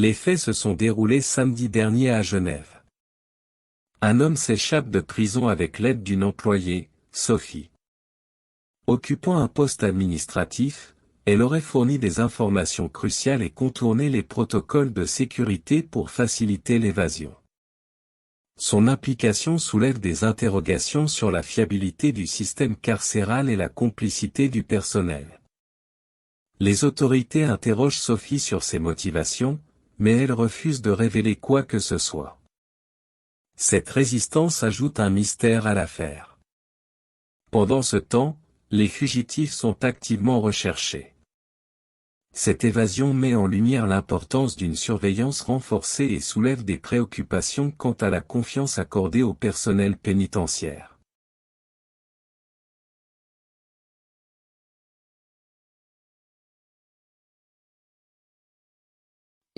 Les faits se sont déroulés samedi dernier à Genève. Un homme s'échappe de prison avec l'aide d'une employée, Sophie. Occupant un poste administratif, elle aurait fourni des informations cruciales et contourné les protocoles de sécurité pour faciliter l'évasion. Son implication soulève des interrogations sur la fiabilité du système carcéral et la complicité du personnel. Les autorités interrogent Sophie sur ses motivations, mais elle refuse de révéler quoi que ce soit. Cette résistance ajoute un mystère à l'affaire. Pendant ce temps, les fugitifs sont activement recherchés. Cette évasion met en lumière l'importance d'une surveillance renforcée et soulève des préoccupations quant à la confiance accordée au personnel pénitentiaire.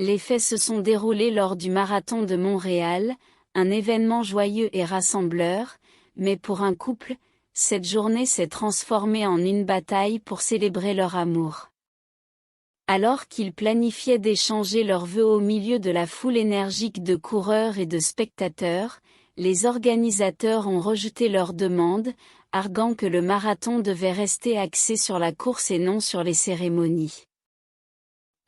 Les faits se sont déroulés lors du Marathon de Montréal, un événement joyeux et rassembleur, mais pour un couple, cette journée s'est transformée en une bataille pour célébrer leur amour. Alors qu'ils planifiaient d'échanger leurs vœux au milieu de la foule énergique de coureurs et de spectateurs, les organisateurs ont rejeté leur demande, arguant que le marathon devait rester axé sur la course et non sur les cérémonies.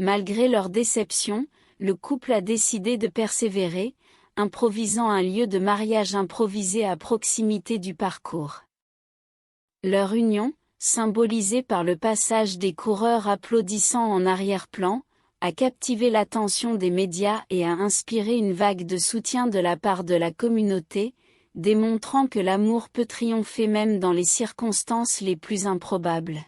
Malgré leur déception, le couple a décidé de persévérer, improvisant un lieu de mariage improvisé à proximité du parcours. Leur union, symbolisée par le passage des coureurs applaudissant en arrière-plan, a captivé l'attention des médias et a inspiré une vague de soutien de la part de la communauté, démontrant que l'amour peut triompher même dans les circonstances les plus improbables.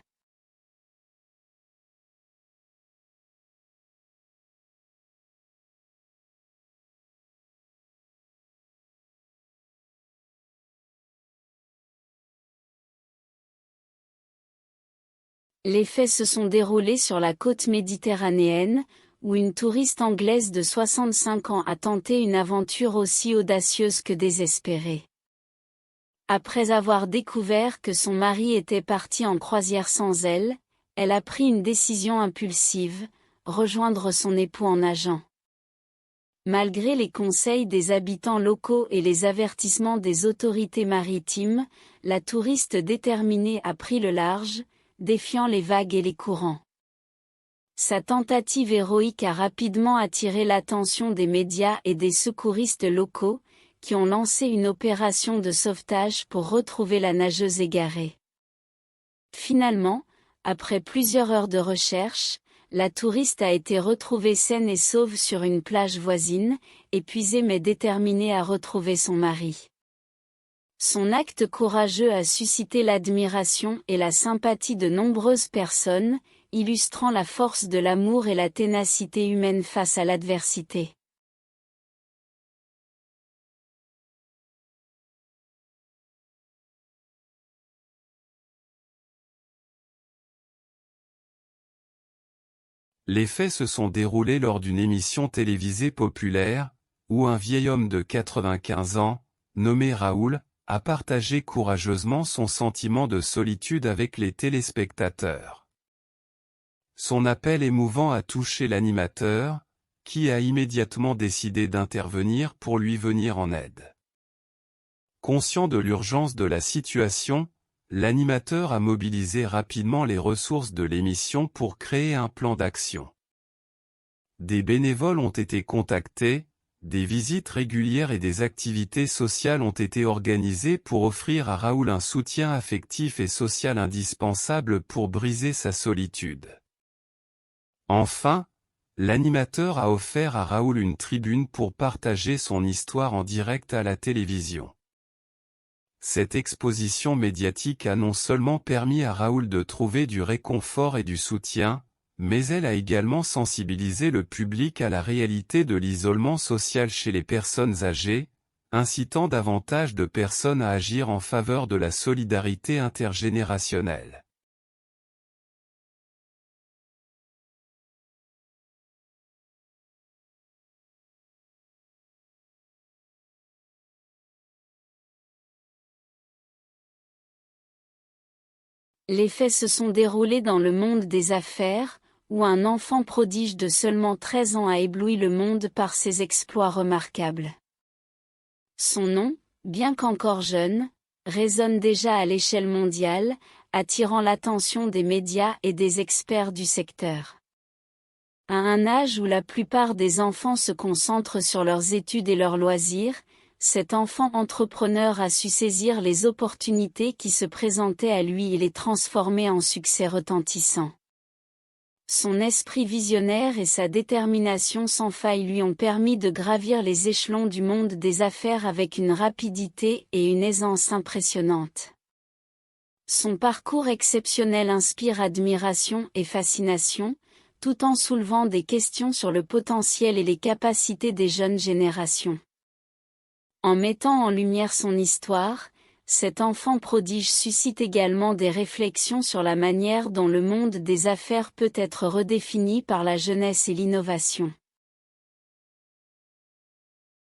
Les faits se sont déroulés sur la côte méditerranéenne, où une touriste anglaise de 65 ans a tenté une aventure aussi audacieuse que désespérée. Après avoir découvert que son mari était parti en croisière sans elle, elle a pris une décision impulsive, rejoindre son époux en nageant. Malgré les conseils des habitants locaux et les avertissements des autorités maritimes, la touriste déterminée a pris le large, défiant les vagues et les courants. Sa tentative héroïque a rapidement attiré l'attention des médias et des secouristes locaux, qui ont lancé une opération de sauvetage pour retrouver la nageuse égarée. Finalement, après plusieurs heures de recherche, la touriste a été retrouvée saine et sauve sur une plage voisine, épuisée mais déterminée à retrouver son mari. Son acte courageux a suscité l'admiration et la sympathie de nombreuses personnes, illustrant la force de l'amour et la ténacité humaine face à l'adversité. Les faits se sont déroulés lors d'une émission télévisée populaire, où un vieil homme de 95 ans, nommé Raoul, a partagé courageusement son sentiment de solitude avec les téléspectateurs. Son appel émouvant a touché l'animateur, qui a immédiatement décidé d'intervenir pour lui venir en aide. Conscient de l'urgence de la situation, l'animateur a mobilisé rapidement les ressources de l'émission pour créer un plan d'action. Des bénévoles ont été contactés, des visites régulières et des activités sociales ont été organisées pour offrir à Raoul un soutien affectif et social indispensable pour briser sa solitude. Enfin, l'animateur a offert à Raoul une tribune pour partager son histoire en direct à la télévision. Cette exposition médiatique a non seulement permis à Raoul de trouver du réconfort et du soutien, mais elle a également sensibilisé le public à la réalité de l'isolement social chez les personnes âgées, incitant davantage de personnes à agir en faveur de la solidarité intergénérationnelle. Les faits se sont déroulés dans le monde des affaires, où un enfant prodige de seulement 13 ans a ébloui le monde par ses exploits remarquables. Son nom, bien qu'encore jeune, résonne déjà à l'échelle mondiale, attirant l'attention des médias et des experts du secteur. À un âge où la plupart des enfants se concentrent sur leurs études et leurs loisirs, cet enfant entrepreneur a su saisir les opportunités qui se présentaient à lui et les transformer en succès retentissant. Son esprit visionnaire et sa détermination sans faille lui ont permis de gravir les échelons du monde des affaires avec une rapidité et une aisance impressionnantes. Son parcours exceptionnel inspire admiration et fascination, tout en soulevant des questions sur le potentiel et les capacités des jeunes générations. En mettant en lumière son histoire, cet enfant prodige suscite également des réflexions sur la manière dont le monde des affaires peut être redéfini par la jeunesse et l'innovation.